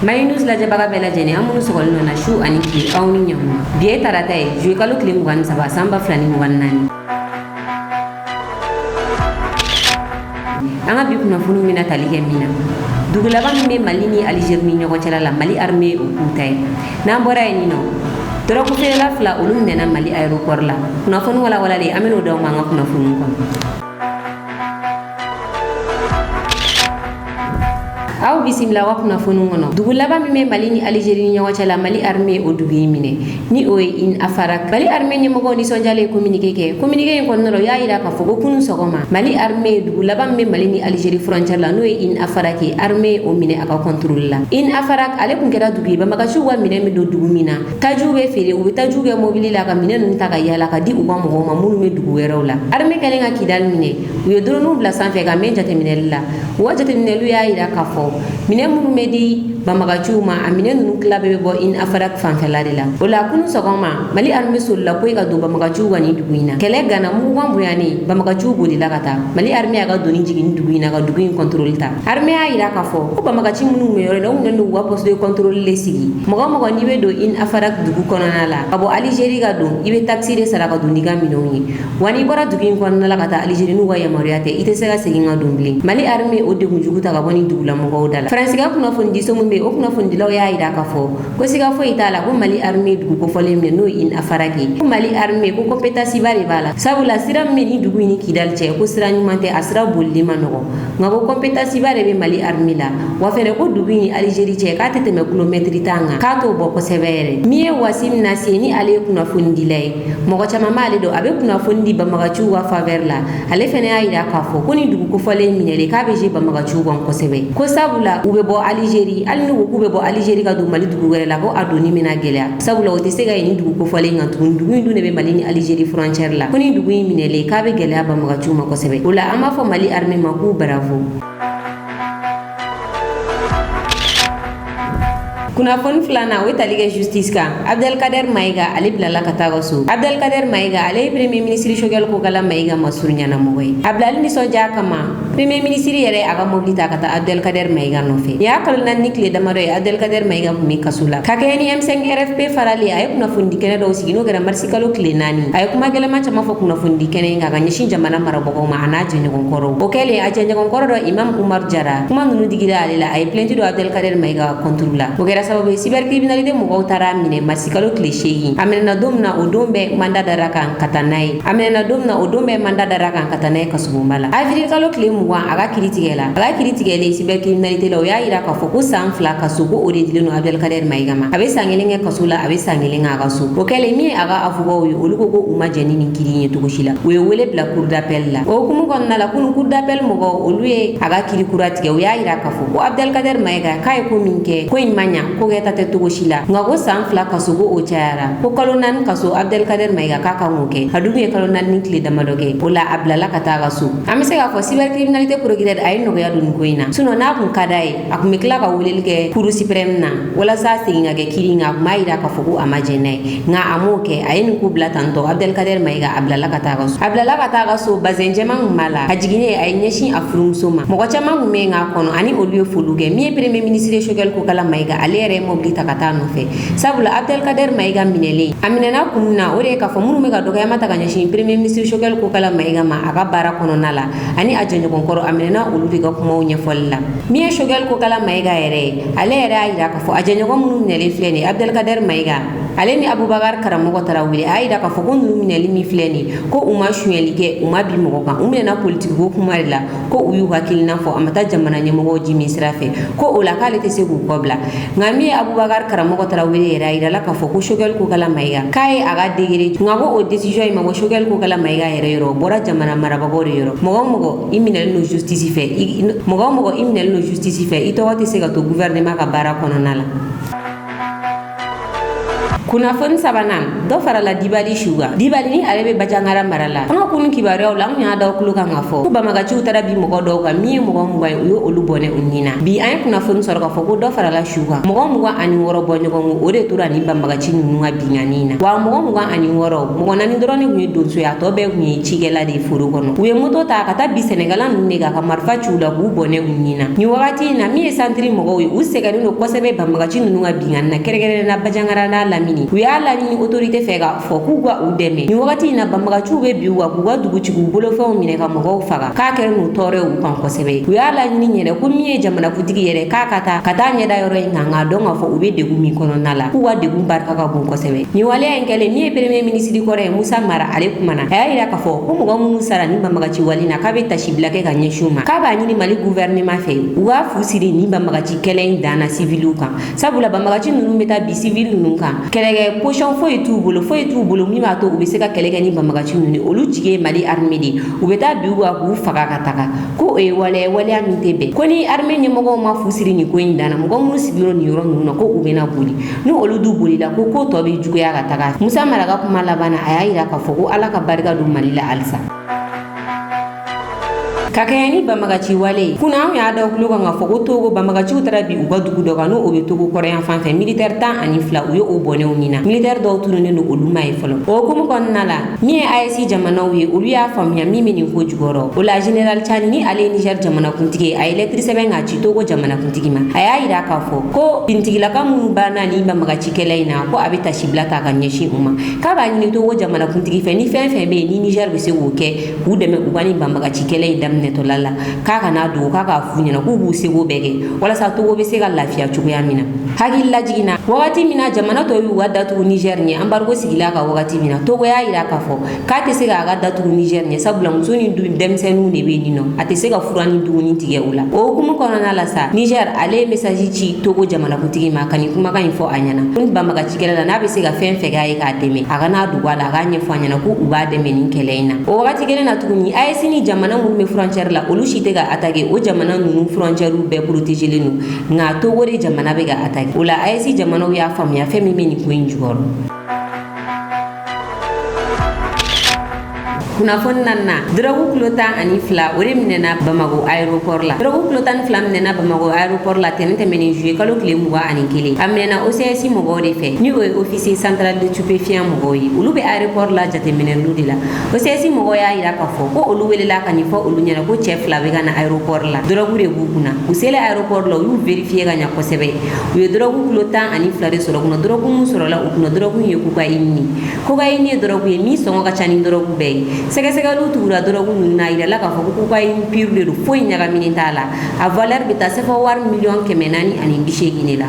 Marinus la jabaga bela jene amunu sokol nona shu ani kli awni nyamu biye tarata e jwe kalo kli mugan saba samba flani mugan nani anga bi kuna funu mina talige mina dugulaba mi malini Alger ni nyogo chala la Mali armée o kutay na mbora ni no doro ko fela fla ulum nena Mali aéroport la kuna funu wala le ameno do manga kuna funu ko aw bisimila wa kuna funu ngono dugulaba mi malini Algerie ni nyawa chala Mali armée o dugi mine ni o in afarak Mali armée ni mogo ni sonjale communiquer ko noro ya ira ka fogo kunu sogoma Mali armée dugulaba mi malini Algerie frontière la no in afaraki armée o mine aka contrôle la in afarak ale kun kera dugi ba maka shuwa mine mi do dugu mina tajube fere o tajube mobili la ka mine nun taka yala ka di uba mogo ma munu me dugu weraw la armée kalenga kidal mine uyo dronu bla sanfe ga men jate mine la wa jate mine lu ya ira ka fo mine munu medi bamaga chuma amine nunu klabe bo in afarak fanfelade la ola kunu sogoma Mali armée sol la koy ga do bamaga chuwa ni duguina kele gana mu wambu yani bamaga chugo di lakata Mali armée aga do ni jigin duguina ga duguin contrôle ta armée a ira ka fo ko bamaga chi munu me yore no ngendo wa poste de contrôle le sigi mogo ni be do in afarak dugu konana la abo Algerie ga do ibe taxi de sara ga do ndiga minoni wani bora duguin konana la kata Algerie nu wa ya mariate ite sega seginga dumbli Mali armée o de mujuguta ga boni dugula mogo dala France ga kuna fondi so be o kuna fondi law ya ida ka fo ko siga fo itala ko Mali armée dugu ko folem ne no in afaraki ko Mali armée ko compétence bari bala sabula siram meni dugu ni kidal che ko sira nyumante asra bolli manogo ngabo compétence bari be Mali armée la wa fere ko dugu ni Algerie che ka tete me kilometre tanga ka to bo ko severe miye wasim na seni ale kuna fondi lay mo ko chama male do abe kuna fondi ba maga chuwa faveur la ale fene ida ka fo ko ni dugu ko folem ne le ka be je ba maga chuwa ko sebe ko sabula ube bo Algerie alnu ko be bo Algerie ga do Mali dugu were la ko adoni mina gelya sabula o tesega ni dugu ko fale nga dugu ndu ne be Mali ni Algerie frontière la koni dugu minele ka be gelya ba maga chuma ko sebe ula ama fo Mali armée ma ku bravo kuna fon flana we talige justice ka Abdelkader Maiga ali blala katago su Abdelkader Maiga ali premier ministre shogel ko kala Maiga masurnya na moy Abdal ni soja kama premier ministre yere aga mobilita kata Abdelkader Maiga no fe ya kal nan nikle damaro Abdelkader Maiga mi kasula kakeni M5 RFP farali ay kuna fundi kene do sigino gara marsikalo kle nani ay kuma gele ma chama fo kuna fundi kene nga nyishin jamana marabo ma anaje ni konkoro okele aje ni konkoro do Imam Umar Jara kuma nunu digira alila ay plainte do Abdelkader Maiga contrôla sababu cybercriminalité mo tara mine masikalo cliché amena domna odombe manda daraka katanai amena domna odombe manda daraka katanai kasubumala aviri kalo claim wa aga critigela cybercriminalité lo ya ira ka foko san fla kasugo odedile no Abdelkader Maiga ma abe sangelenga kasula abe sangelenga kasu okele mi aga afugo yo olugo go umajeni ni kirinye tugoshila we wele bla cour d'appel la o kumu konna la kunu cour d'appel mo go oluye aga kiri kurati yo ya ira ka foko Abdelkader Maiga kai ko minke ko imanya ko geta te tugoshila ngago san fla kasugo o chara ko kalonan kaso Abdelkader Maiga kaka ngoke hadume kalonan nikle damadoge ola ablala kataga su amise ga fo cybercriminalité progrès ay no ya dun koina suno na kun kadai akumikla ka wulelke kuru supreme na wala sa singa ge kiringa maida ka fuku amajene nga amoke ayin ku blatanto Abdelkader Maiga ablala kataga su bazenjema mala hajigine ay nyeshi afrum soma mo ko chama mumenga kono ani olio fuluge mi premier ministre shogel ko kala Maiga alere mobilita katano fe sabula Abdelkader Maiga minele aminana kunna ore ka famunu mega doga mata kanya shi premier ministre shogel ko kala Maiga ma aga bara kono nala ani ajenyo konkoro aminana ulubi ga kuma unya folla mi shogel ko kala Maiga ere alere ayira ka fo ajenyo ko munu minele fleni Abdelkader Maiga aleni Abubakar Karamogo Tarawele ayira ka fo ko munu minele mi fleni ko uma shuelige uma bi mo kan umena politique ko kuma la ko uyu hakilina fo amata jamana nyemo jimi srafe ko ola kale te segu kobla ngami Abubakar Karamogo Tarawele era ira la ka fo ko shogel ko kala Maiga kai aga degere ngabo o decision ma ko shogel ko kala Maiga ere yoro bora jamana maraba go yoro mogo iminel no justice fe mogo iminel no justice fe ito wati sega to gouvernement ka bara kono nala kunnafoni sabanan dɔ farala dibali shuga dibali ni ale be bajangara marala an ka kunu kibaruyaw la an y'a da kulo kan ka fɔ ko bamagaciw tara bi mɔgɔ dɔw kan min ye mɔgɔ 20 u ye olu bɔnɛ u ɲina bi an ye kunnafoni sɔrɔ ka fɔ ko dɔ farala shuga mɔgɔ 26 bɔ ɲɔgɔn o de tora ni bamagaci ninnu ka bingani na wa mɔgɔ 26 mɔgɔ 4 dɔrɔn de kun ye donso ye a tɔ bɛɛ kun ye cikɛla de foro kɔnɔ u ye moto ta ka taa bi sɛnɛgala ninnu de ka marifa ciw la k'u bɔnɛ u ɲina nin wagati in na min ye santiri mɔgɔw ye u sɛgɛnnen don kosɛbɛ bamagaci ninnu ka bingani na kɛrɛnkɛrɛnnena bajangara n'a lamini u y'a laɲini autorité fɛ ka fɔ k'u ka u dɛmɛ nin wagati in na bamagaciw be bi wa k'u ka dugutigiw bolofɛnw minɛ ka mɔgɔw faga k'a kɛra n'u tɔɔrɔ u kan kosɛbɛ u y'a laɲini yɛrɛ ko min ye jamanakuntigi yɛrɛ k'a ka taa ɲɛda yɔrɔ in kan k'a dɔn k'a fɔ u be degun min kɔnɔna la k'u ka degun barika ka bon kosɛbɛ nin waleya in kɛlen min ye premier ministre kɔrɔ ye Musa Mara ale kumana a y'a yira k'a fɔ ko mɔgɔ minnu sara ni bamagaci wali na k'a be tasibila kɛ ka ɲɛsin u ma k'a b'a ɲini Mali gouvernement fɛ u k'a fu siri ni bamagaci kɛlɛ in danna civiliw kan sabula bamagaci ninnu be taa bi civil ninnu kan kɛlɛkɛ position foyi t'u bolo min b'a to u be se ka kɛlɛ kɛ ni bamagaci ninnu olu jigi ye Mali armée de u be taa bi u ka k'u faga ka taga ko o ye waleya min tɛ bɛn ko ni armée ɲɛmɔgɔw ma fu siri ni ko in danna mɔgɔ minnu sigiyɔrɔ nin yɔrɔ ninnu na ko u bena boli ni olu du bolila ko tɔ be juguya ka taga Musa Mara ka kuma laban na a y'a yira k'a fɔ ko Ala ka barika don Mali la halisa ka kɛɲɛ ni bamagaci wale kunna an y'a da kulo kan ka fɔ ko Togo bamagaciw tara bi u ka dugu dɔ kan n'o be Togo kɔrɔyan fan fɛ militaire 12 u ye o bɔnɛw ɲina militaire dɔw tununnen don olu ma ye fɔlɔ o hukumu kɔnɔna la min ye AES jamanaw ye olu y'a faamuya min be nin ko jukɔrɔ o la général Tchani ni ale ye Niger jamanakuntigi ye a ye lettre sɛbɛn k'a ci Togo jamanakuntigi ma a y'a yira k'a fɔ ko fintigilaka minnu banna ni bamagaci kɛlɛ in na ko a be tasibila ta ka ɲɛsin u ma k'a b'a ɲini Togo jamanakuntigi fɛ ni fɛn be ye ni Niger be se k'o kɛ k'u dɛmɛ u ka ni bamagaci kɛlɛ in daminɛtɔla la k'a kana dogo k'a k'a fu ɲɛna k'u b'u sego bɛɛ kɛ walasa Togo be se ka lafiya cogoya min na hakili lajiginna wagati min na jamana tɔw y'u ka datugu Niger ɲɛ embargo sigila ka wagati min na Togo y'a yira k'a fɔ k'a tɛ se k'a ka datugu Niger ɲɛ sabula muso ni denmisɛnninw de be nin nɔ a tɛ se ka fura ni dumuni tigɛ u la o hukumu kɔnɔna la sa Niger ale ye message ci Togo jamanakuntigi ma ka nin kumakan in fɔ a ɲɛna ko ni bamagaci kɛlɛ la n'a be se ka fɛn fɛn k'a ye k'a dɛmɛ a kana dugu a la a k'a ɲɛfɔ a ɲɛna ko u b'a dɛmɛ nin kɛlɛ in na o wagati kelen na tuguni AES ni jamana minnu be frontière la olu si tɛ ka attaquer o jamana ninnu frontière bɛɛ protégelen don nka Togo de jamana be ka attaquer o la AES jamanaw y'a faamuya fɛn min be nin ko in jukɔrɔ kunnafoni na drogue kilo 12 o de minɛna Bamako aéroport la drogue kilo 12 minɛna Bamako aéroport la tɛnɛn tɛmɛnen juillet kalo tile 21 a minɛna OCS mɔgɔw de fɛ ni o ye officier central de stupéfiant mɔgɔw ye olu be aéroport la jateminɛlu de la OCS mɔgɔw y'a yira k'a fɔ ko olu welela ka nin fɔ olu ɲɛna ko cɛ 2 be ka na aéroport la drogue de b'u kunna u selen aéroport la u y'u vérifier ka ɲa kosɛbɛ u ye drogue kilo 12 de sɔrɔ kunna drogue mun sɔrɔla u kunna drogue ye cocaïne ye drogue ye min sɔngɔ ka ca ni drogue bɛɛ ye sɛgɛsɛgɛliw tugura drogue ninnu na yirala k'a fɔ ko cocaïne pure de don foyi ɲagaminen t'a la a valeur be taa se fɔ wari miliyɔn 480 de la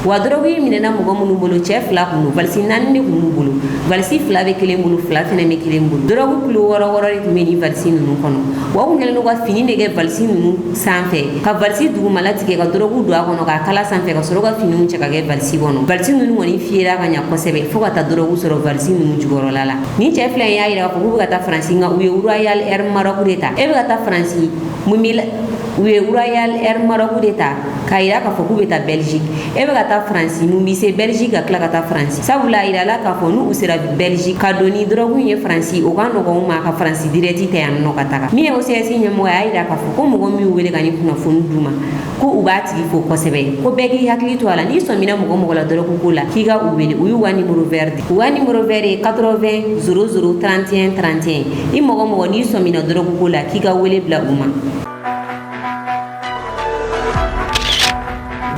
wa drogue yi minɛna mɔgɔ minnu bolo cɛ 2 kun don valisi 4 de kun b'u bolo valisi 2 be kelen bolo 2 fɛnɛ be kelen bolo drogue kilo 6 de kun be ni valisi ninnu kɔnɔ wa kun kɛlen don ka fini de kɛ valisi ninnu sanfɛ ka valisi dugumala tigɛ ka drogue don a kɔnɔ k'a kala sanfɛ ka sɔrɔ ka finiw cɛ ka kɛ valisi kɔnɔ valisi ninnu kɔni fiyera ka ɲa kosɛbɛ fo ka taa drogue sɔrɔ valisi ninnu jukɔrɔla la ni cɛ 2 y'a yira k'a fɔ k'u be ka taa Faransi nga u ye Royal Air Maroc de ta e be ka taa Faransi mun bi u ye Royal Air Maroc de ta k'a yira k'a fɔ k'u be taa Belgique e be ka taa Faransi mun bi se Belgique ka tila ka taa Faransi sabula a yirala k'a fɔ n'u sera Belgique ka don ni drogue ye Faransi o ka nɔgɔn u ma ka Faransi direct tɛ yan nɔ ka taga min ye OCS ɲɛmɔgɔ y'a yira k'a fɔ ko mɔgɔ min wele ka ni kunnafoni d'u ma ko u b'a tigi fo kosɛbɛ ko bɛɛ k'i hakili to a la n'i sɔmina mɔgɔ la drogue ko la k'i ka u wele u y'u ka numéro vert di u ka numéro vert ye 80 00 31 31 i mɔgɔ n'i sɔmina drogue ko la k'i ka wele bila u ma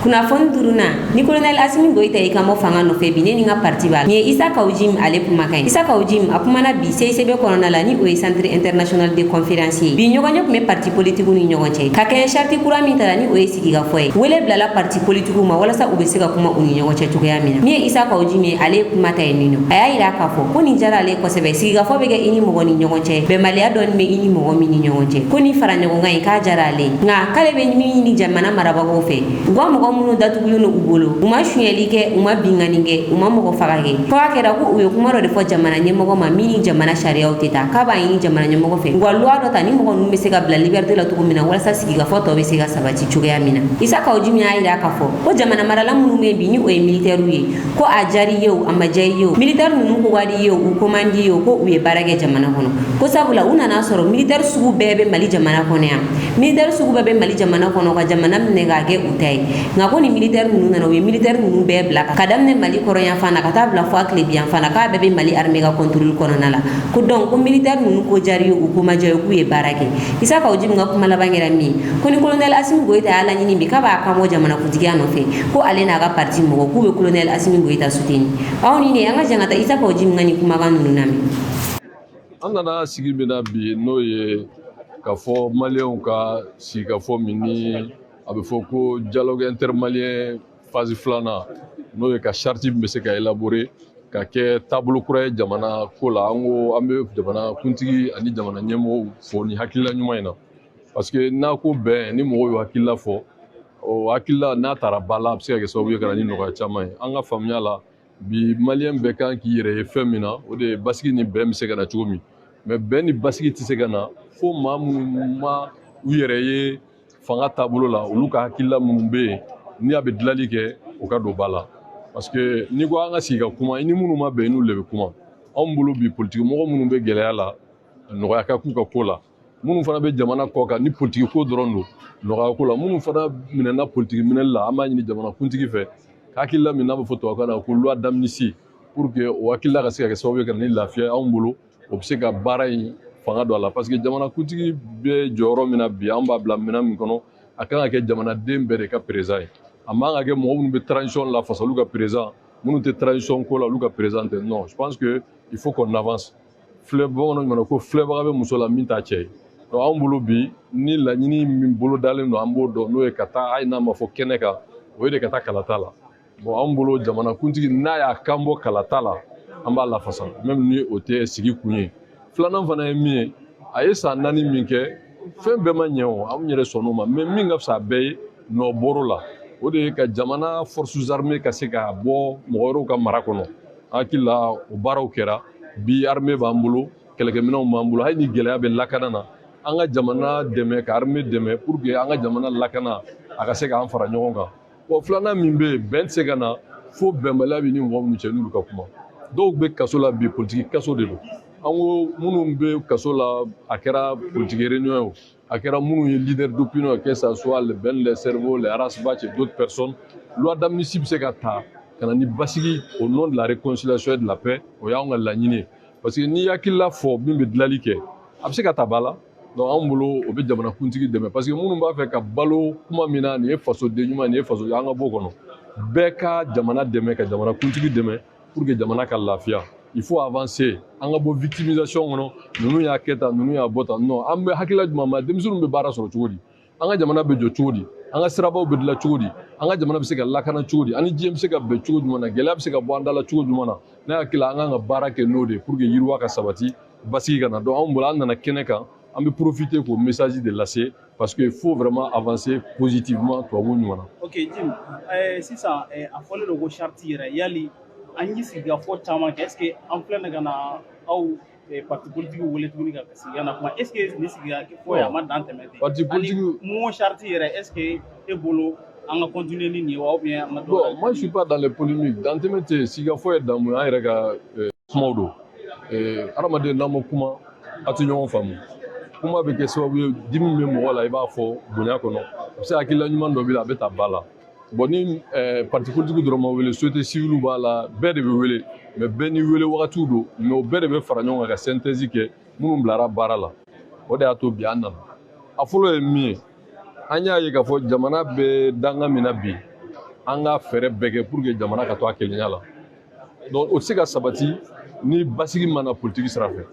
kunnafoni duruna ni colonel Asimi Goita i ka bɔ fanga nɔfɛ bi ne ni n ka parti b'a la. Nin ye Isa Kawujim ale kumakan ye. Isa Kawujim a kumana bi CICB kɔnɔna la ni o ye Centre International de Conférence ye. Bi ɲɔgɔnye tun bɛ parti politique ni ɲɔgɔn cɛ ka kɛ charte kura min tara ni o ye sigikafɔ ye. Wele bilala parti politique ma walasa u bɛ se ka kuma u ni ɲɔgɔn cɛ cogoya min na. Min ye Isa Kawujim ye ale kuma ta ye nin nɔ. A y'a yira k'a fɔ ko nin diyara ale kosɛbɛ sigikafɔ bɛ kɛ i ni mɔgɔ ni ɲɔgɔn cɛ bɛnbaliya dɔɔni bɛ i ni mɔgɔ min ni ɲɔgɔn cɛ ko ni fara ɲɔgɔnkan in k'a diyara ale nka k'ale bɛ min ɲini jamana marabagaw fɛ u ka mɔgɔ mɔgɔ minnu datugulen no u bolo u ma suɲɛli kɛ u ma bingani kɛ u ma mɔgɔ faga kɛ fo a kɛra ko u ye kuma dɔ de fɔ jamana ɲɛmɔgɔ ma min ni jamana sariyaw tɛ ta k'a b'a ɲini jamana ɲɛmɔgɔ fɛ u ka loi dɔ ta ni mɔgɔ ninnu bɛ se ka bila liberté la cogo min na walasa sigikafɔ tɔ bɛ se ka sabati cogoya min na Isa Kawujimi y'a yira k'a fɔ ko jamana marala minnu bɛ bi ni o ye militaires ye ko a diyar'i ye o a ma diya i ye o militaire ninnu ko ka di ye o u ko man di ye o ko u ye baara kɛ jamana kɔnɔ ko sabula u nana sɔrɔ militaire sugu bɛɛ bɛ Mali jamana kɔnɔ yan militaire sugu bɛɛ bɛ Mali jamana kɔnɔ ka jamana minɛ k'a kɛ u ta ye nka ko ni militaire ninnu nana u ye militaire ninnu bɛɛ bila ka daminɛ Mali kɔrɔ yan fan na ka taa bila fɔ a tile yan fan na k'a bɛɛ bɛ Mali armée ka contrôle kɔnɔna la ko donc ko militaire ninnu ko diyar'i ye u ko ma diya k'u ye baara kɛ Isa Kawujimi ka kuma laban kɛra min ye ko ni colonel Asimi Goyita y'a laɲini bi k'a b'a kan bɔ jamanakuntigiya nɔfɛ ko ale n'a ka parti mɔgɔ k'u bɛ colonel Asimi Goyita soutenir aw ni ne an ka jan ka taa Isa Kawujimi ka nin kumakan ninnu lamɛn. An nana sigi min na bi n'o ye k'a fɔ maliyɛnw ka sigikafɔ min ni a bɛ fɔ ko dialogue intermalien phase 2nan n'o ye ka charte min bɛ se ka élaborer ka kɛ taabolo kura ye jamana ko la an ko an bɛ jamana kuntigi ani jamana ɲɛmɔgɔw fo ni hakilila ɲuman in na parce que n'a ko bɛn ni mɔgɔw y'u hakilila fɔ o hakilila n'a taara ba la a bɛ se ka kɛ sababu ye ka na ni nɔgɔya caman ye an ka faamuya la bi maliyɛn bɛɛ kan k'i yɛrɛ ye fɛn min na o de ye basigi ni bɛn bɛ se ka na cogo min mais bɛn ni basigi tɛ se ka na fo maa minnu ma u yɛrɛ ye fanga taabolo la olu ka hakilila minnu bɛ yen ni a bɛ dilanli kɛ o ka don ba la parce que n'i ko an ka sigi ka kuma i ni minnu ma bɛn n'u de bɛ kuma anw bolo bi politiki mɔgɔ minnu bɛ gɛlɛya la nɔgɔya ka k'u ka ko la minnu fana bɛ jamana kɔ kan ni politiki ko dɔrɔn don nɔgɔya ko la minnu fana minɛna politiki minɛli la an b'a ɲini jamana kuntigi fɛ hakilila min n'a bɛ fɔ tubabukan na ko loi d'amnistie pour que o hakilila ka se ka kɛ sababu ye ka na ni lafiya anw bolo o bɛ se ka baara in fanga don a la parce que jamana kuntigi bɛ jɔyɔrɔ min na bi an b'a bila minɛn min kɔnɔ a kan ka kɛ jamanaden bɛɛ de ka président ye a man ka kɛ mɔgɔ minnu bɛ transition la fasa olu ka président minnu tɛ transition ko la olu ka président tɛ non je pense que il faut qu'on avance filɛ bamananw ɲuman ko filɛbaga bɛ muso la min t'a cɛ ye donc anw bolo bi ni laɲini min bolo dalen don an b'o dɔn n'o ye ka taa hali n'a ma fɔ kɛnɛ kan o ye de ka taa kalata la bon anw bolo jamana kuntigi n'a y'a kan bɔ kalata la an b'a lafasa même ni o tɛ sigi kun ye filanan fana ye min ye a ye san 4 min kɛ fɛn bɛɛ ma ɲɛ o anw yɛrɛ sɔnn'o ma mais min ka fisa a bɛɛ ye nɔ bɔr'o la o de ye ka jamana forces armées ka se ka bɔ mɔgɔ wɛrɛw ka mara kɔnɔ hakili la o baaraw kɛra bi armée b'an bolo kɛlɛkɛminɛnw b'an bolo hali ni gɛlɛya bɛ lakana na an ka jamana dɛmɛ ka armée dɛmɛ pour que an ka jamana lakana a ka se k'an fara ɲɔgɔn kan bon filanan min bɛ yen bɛn tɛ se ka na fo bɛnbaliya bɛ ni mɔgɔ minnu cɛ n'olu ka kuma dɔw bɛ kaso la bi politiki kaso de don an ko minnu bɛ kaso la a kɛra politiki réunion ye o a kɛra minnu ye leader d'opinion que ça soit les Ben les cerveaux les Aras Bach et d'autres personnes loi d'amnistie bɛ se ka ta ka na ni basigi au nom de la réconciliation et de la paix o y'anw ka laɲini ye parce que n'i hakilila fɔ min bɛ dilanli kɛ a bɛ se ka ta ba la donc anw bolo o bɛ jamana kuntigi dɛmɛ parce que minnu b'a fɛ ka balo kuma min na nin ye fasoden ɲuman nin ye faso an ka bɔ kɔnɔ bɛɛ ka jamana dɛmɛ ka jamana kuntigi dɛmɛ pour que jamana ka lafiya il faut avancer an ka bɔ victimisation kɔnɔ ninnu y'a kɛ tan ninnu y'a bɔ tan non an bɛ hakilila jumɛn ma denmisɛnninw bɛ baara sɔrɔ cogo di an ka jamana bɛ jɔ cogo di an ka sirabaw bɛ dilan cogo di an ka jamana bɛ se ka lakana cogo di ani diɲɛ bɛ se ka bɛn cogo jumɛn na gɛlɛya bɛ se ka bɔ an da la cogo jumɛn na ne hakili la an kan ka baara kɛ n'o de ye pour que yiriwa ka sabati basigi ka na donc anw bolo an nana kɛnɛ kan an bɛ profiter k'o message de lase parce que il faut vraiment avancer positivement tubabu ɲuman na. Ok Jim sisan a fɔlen don ko charte yɛrɛ yali an yi sigikafɔ caman kɛ est ce que an filɛ ka na aw parti politique wele tuguni ka sigi na kuma est ce que ni sigikafɔ a ma dan tɛmɛ ten parti politique mun charte yɛrɛ est ce que e bolo an ka continuer ni nin ye wa ou bien an ka bon moi je suis pas dans les polémiques dan tɛmɛ tɛ sigikafɔ ye dan mun an yɛrɛ ka kumaw don adamaden n'an ma kuma a tɛ ɲɔgɔn faamu kuma bɛ kɛ sababu ye dimi bɛ mɔgɔ la i b'a fɔ bonya kɔnɔ a bɛ se hakilila ɲuman dɔ bɛ la a bɛ ta ba la bon ni parti politique dɔrɔn ma wele société civile b'a la bɛɛ de bɛ wele mais bɛɛ ni wele wagatiw don mais o bɛɛ de bɛ fara ɲɔgɔn kan ka synthèse kɛ minnu bilara baara la o de y'a to bi an nana a fɔlɔ ye min ye an y'a ye k'a fɔ jamana bɛ danga min na bi an ka fɛɛrɛ bɛɛ kɛ pour que jamana ka to a kelenya la donc o tɛ se ka sabati ni basigi mana politique sira fɛ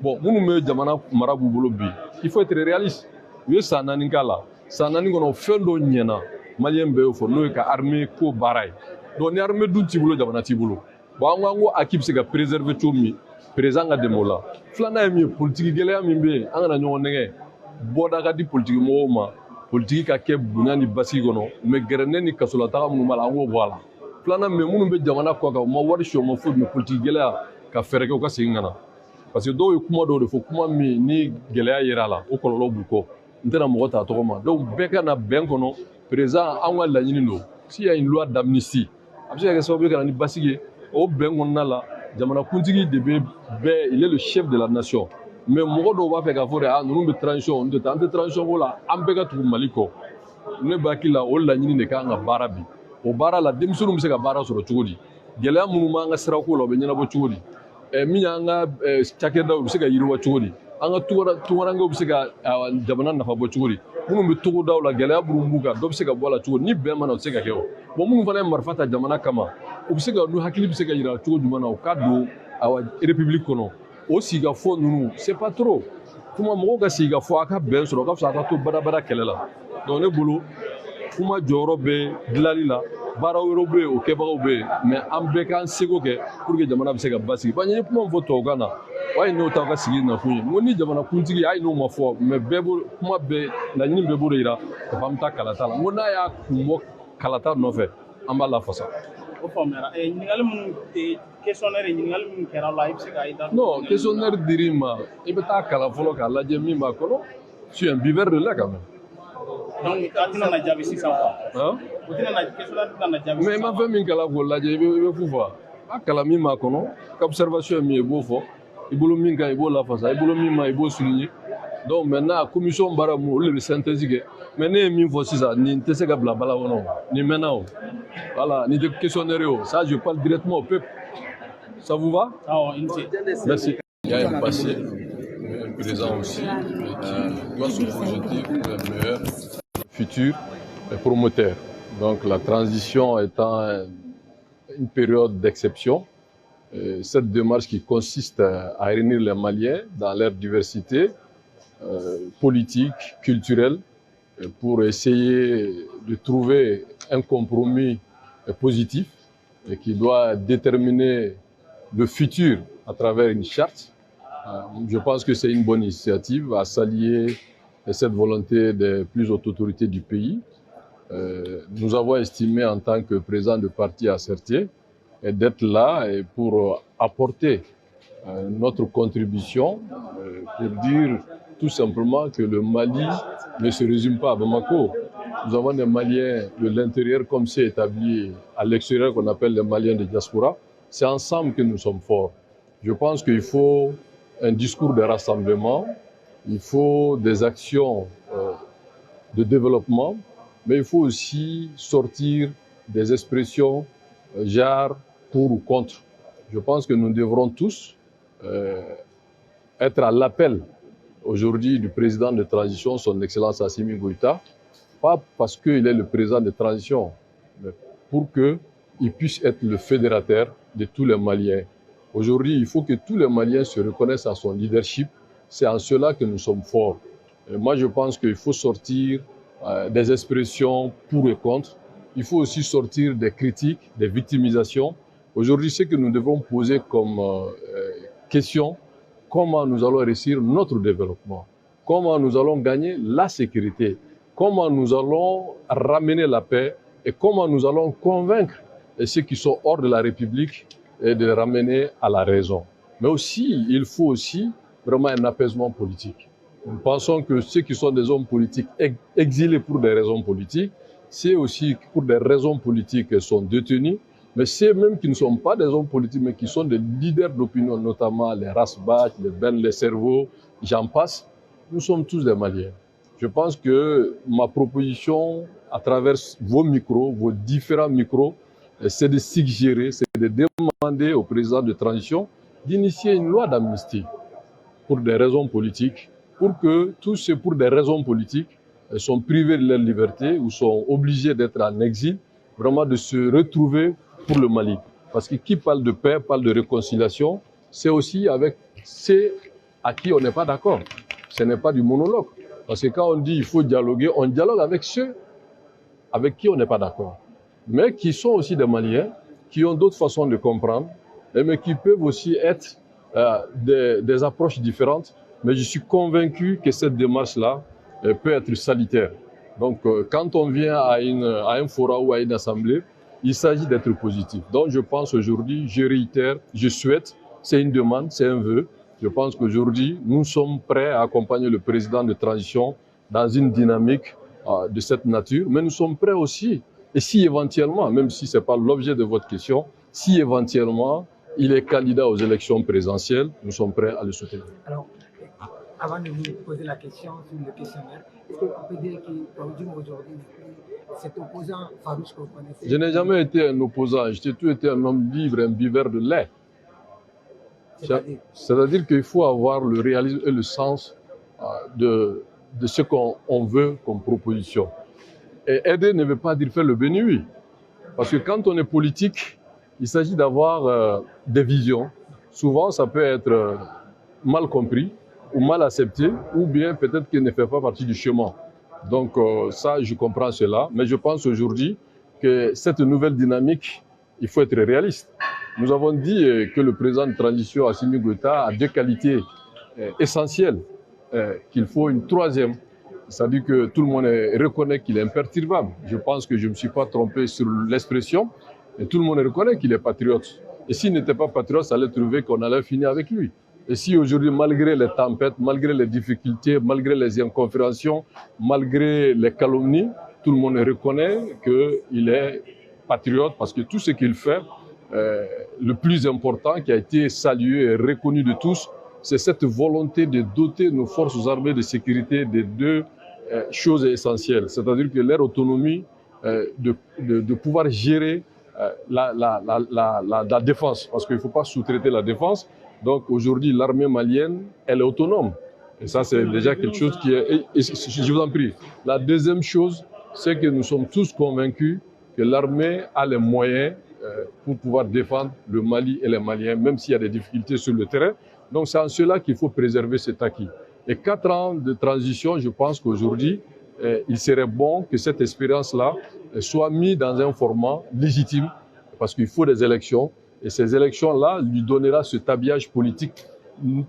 bon minnu bɛ jamana mara b'u bolo bi il faut être réaliste u ye san 4 k'a la san 4 kɔnɔ fɛn dɔ ɲɛna maliyɛn bɛɛ y'o fɔ n'o ye ka armée ko baara ye donc ni armée dun t'i bolo jamana t'i bolo bon an ko acquis bɛ se ka préserver cogo min président ka dɛmɛ o la filanan ye min ye politique gɛlɛya min bɛ yen an kana ɲɔgɔn nɛgɛ bɔda ka di politique mɔgɔw ma politique ka kɛ bonya ni basigi kɔnɔ mais gɛrɛnɛ ni kasolataga minnu b'a la an k'o bɔ a la filanan mais minnu bɛ jamana kɔ kan u ma wari si o ma foyi mais politique gɛlɛya ka fɛɛrɛ kɛ u ka segin ka na parce que dɔw ye kuma dɔw de fɔ kuma min ni gɛlɛya yera a la o kɔlɔlɔ b'u kɔ n tɛna mɔgɔ ta tɔgɔ ma donc bɛɛ ka na bɛn kɔnɔ président anw ka laɲini don s'il y a une loi d'amnistie a bɛ se ka kɛ sababu ye ka na ni basigi ye o bɛn kɔnɔna la jamanakuntigi de bɛ bɛɛ il est le chef de la nation mais mɔgɔ dɔw b'a fɛ k'a fɔ de ninnu bɛ transition n tɛ taa an tɛ transition ko la an bɛɛ ka tugu Mali kɔ ne b'a hakili la o laɲini de kan ka baara bi o baara la denmisɛnninw bɛ se ka baara sɔrɔ cogo di gɛlɛya minnu b'an ka sirako la o bɛ ɲɛnabɔ cogo di min y'an ka cakɛdaw bɛ se ka yiriwa cogo di an ka tungarankew bɛ se ka jamana nafa bɔ cogo di minnu bɛ togodaw la gɛlɛya minnu b'u kan dɔ bɛ se ka bɔ a la cogo di ni bɛn mana o tɛ se ka kɛ o bon minnu fana ye marifa ta jamana kama u bɛ se ka n'u hakili bɛ se ka yira cogo jumɛn na u ka don république kɔnɔ o sigikafɔ ninnu c'est pas trop kuma mɔgɔw ka sigikafɔ a ka bɛn sɔrɔ ka fisa a ka to badabada kɛlɛ la donc ne bolo kuma jɔyɔrɔ bɛ dilanli la baara wɛrɛw bɛ yen o kɛbagaw bɛ yen mais an bɛɛ k'an seko kɛ pour que jamana bɛ se ka basigi parce que n ye kuma min fɔ tubabukan na o y'a ye n'o t'aw ka sigi nakun ye n ko ni jamanakuntigi a ye n'o ma fɔ mais bɛɛ b'o kuma bɛɛ laɲini bɛɛ b'o de yira ka fɔ an bɛ taa kalata la n ko n'a y'a kun bɔ kalata nɔfɛ an b'a lafasa. o faamuyara ɲininkali minnu questionnaire ɲininkali minnu kɛra la i bɛ se k'a da. non questionnaire dir'i ma i bɛ taa kalan fɔlɔ k'a lajɛ min b'a kɔnɔ tu es un buveur de lait quand même. donc a tɛna na jaabi sisan quoi. o tɛna na questionnaire tɛna na jaabi sisan. mais i ma fɛn min kalan k'o lajɛ i bɛ fu fɔ a kalan min b'a kɔnɔ qu'observation ye min ye i b'o fɔ i bolo min ka ɲi i b'o lafasa i bolo min ma i b'o souligner donc maintenant commission baara mun olu de bɛ synthèse kɛ mais ne ye min fɔ sisan nin tɛ se ka bila bala kɔnɔ nin mɛnna o voilà nin tɛ questionnaire o ça je parle directement au peuple ça vous va. Merci. Il y a un passé, un présent aussi, qui doit se projeter pour un meilleur futur promoteur. Donc la transition étant une période d'exception, cette démarche qui consiste à réunir les Maliens dans leur diversité politique, culturelle, pour essayer de trouver un compromis positif qui doit déterminer le futur à travers une charte. Je pense que c'est une bonne initiative à s'allier cette volonté des plus hautes autorités du pays. Nous avons estimé en tant que président de parti asserté d'être là et pour apporter notre contribution pour dire tout simplement que le Mali ne se résume pas à Bamako. Nous avons des Maliens de l'intérieur comme c'est établi à l'extérieur qu'on appelle les Maliens de diaspora. C'est ensemble que nous sommes forts. Je pense qu'il faut un discours de rassemblement, il faut des actions de développement, mais il faut aussi sortir des expressions genre pour ou contre. Je pense que nous devrons tous être à l'appel aujourd'hui du président de transition, son Excellence Assimi Goïta, pas parce qu'il est le président de transition, mais pour qu'il puisse être le fédérateur de tous les Maliens. Aujourd'hui, il faut que tous les Maliens se reconnaissent à son leadership. C'est en cela que nous sommes forts. Et moi, je pense qu'il faut sortir des expressions pour et contre. Il faut aussi sortir des critiques, des victimisations. Aujourd'hui, ce que nous devons poser comme question, comment nous allons réussir notre développement, comment nous allons gagner la sécurité, comment nous allons ramener la paix et comment nous allons convaincre ceux qui sont hors de la République et de les ramener à la raison. Mais aussi, il faut aussi vraiment un apaisement politique. Nous pensons que ceux qui sont des hommes politiques exilés pour des raisons politiques, c'est aussi pour des raisons politiques qu'ils sont détenus, mais ceux même qui ne sont pas des hommes politiques, mais qui sont des leaders d'opinion, notamment les Rasbach, les Ben, les Cerveaux, j'en passe, nous sommes tous des Maliens. Je pense que ma proposition, à travers vos micros, vos différents micros, c'est de suggérer, c'est de demander au président de transition d'initier une loi d'amnistie pour des raisons politiques, pour que tous ceux pour des raisons politiques sont privés de leur liberté ou sont obligés d'être en exil, vraiment de se retrouver pour le Mali. Parce que qui parle de paix, parle de réconciliation, c'est aussi avec ceux à qui on n'est pas d'accord. Ce n'est pas du monologue. Parce que quand on dit qu'il faut dialoguer, on dialogue avec ceux avec qui on n'est pas d'accord. Mais qui sont aussi des Maliens, qui ont d'autres façons de comprendre, mais qui peuvent aussi être des approches différentes. Mais je suis convaincu que cette démarche-là peut être salutaire. Donc, quand on vient à un forum ou à une assemblée, il s'agit d'être positif. Donc, je pense aujourd'hui, je réitère, je souhaite, c'est une demande, c'est un vœu. Je pense qu'aujourd'hui, nous sommes prêts à accompagner le président de transition dans une dynamique de cette nature, mais nous sommes prêts aussi. Et si éventuellement, même si ce n'est pas l'objet de votre question, si éventuellement il est candidat aux élections présidentielles, nous sommes prêts à le soutenir. Alors, avant de vous poser la question sur le questionnaire, est-ce qu'on peut dire qu'aujourd'hui, cet opposant farouche que vous connaissez? Je n'ai jamais été un opposant, j'ai toujours été un homme libre, un buveur de lait. C'est-à-dire qu'il faut avoir le réalisme et le sens de ce qu'on veut comme proposition. Et aider ne veut pas dire faire le béni. Parce que quand on est politique, il s'agit d'avoir des visions. Souvent, ça peut être mal compris ou mal accepté, ou bien peut-être qu'il ne fait pas partie du chemin. Donc ça, je comprends cela. Mais je pense aujourd'hui que cette nouvelle dynamique, il faut être réaliste. Nous avons dit que le président de transition, Assimi Goïta, a deux qualités essentielles, qu'il faut une troisième. C'est-à-dire que tout le monde reconnaît qu'il est imperturbable. Je pense que je ne me suis pas trompé sur l'expression. Et tout le monde reconnaît qu'il est patriote. Et s'il n'était pas patriote, ça allait trouver qu'on allait finir avec lui. Et si aujourd'hui, malgré les tempêtes, malgré les difficultés, malgré les incompréhensions, malgré les calomnies, tout le monde reconnaît qu'il est patriote parce que tout ce qu'il fait, le plus important qui a été salué et reconnu de tous, c'est cette volonté de doter nos forces armées de sécurité de deux choses essentielles. C'est-à-dire que leur autonomie de pouvoir gérer la défense, parce qu'il ne faut pas sous-traiter la défense. Donc aujourd'hui, l'armée malienne, elle est autonome. Et ça, c'est déjà quelque chose qui est... je vous en prie. La deuxième chose, c'est que nous sommes tous convaincus que l'armée a les moyens pour pouvoir défendre le Mali et les Maliens, même s'il y a des difficultés sur le terrain. Donc c'est en cela qu'il faut préserver cet acquis. Et 4 ans de transition, je pense qu'aujourd'hui, il serait bon que cette expérience-là soit mise dans un format légitime, parce qu'il faut des élections. Et ces élections-là lui donnera cet habillage politique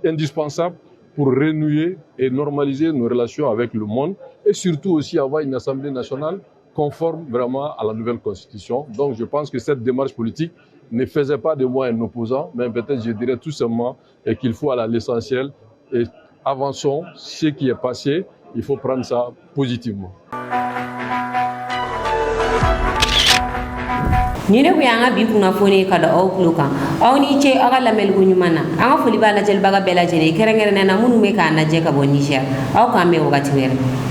indispensable pour renouer et normaliser nos relations avec le monde et surtout aussi avoir une Assemblée nationale conforme vraiment à la nouvelle Constitution. Donc je pense que cette démarche politique ne faisait pas de moi un opposant, mais peut-être je dirais tout simplement qu'il faut aller à l'essentiel et avançons. Ce qui est passé, il faut prendre ça positivement. ni ne kuyanga bi kunnafoni kada aw kulo kan aw ni ce aw ka lamɛnliko ɲuman na an ka foli b'a lajɛlibaga bɛɛ lajɛlen kɛrɛnkɛrɛnnenya na minnu bɛ k'a lajɛ ka bɔ Niger aw k'an bɛn wagati wɛrɛ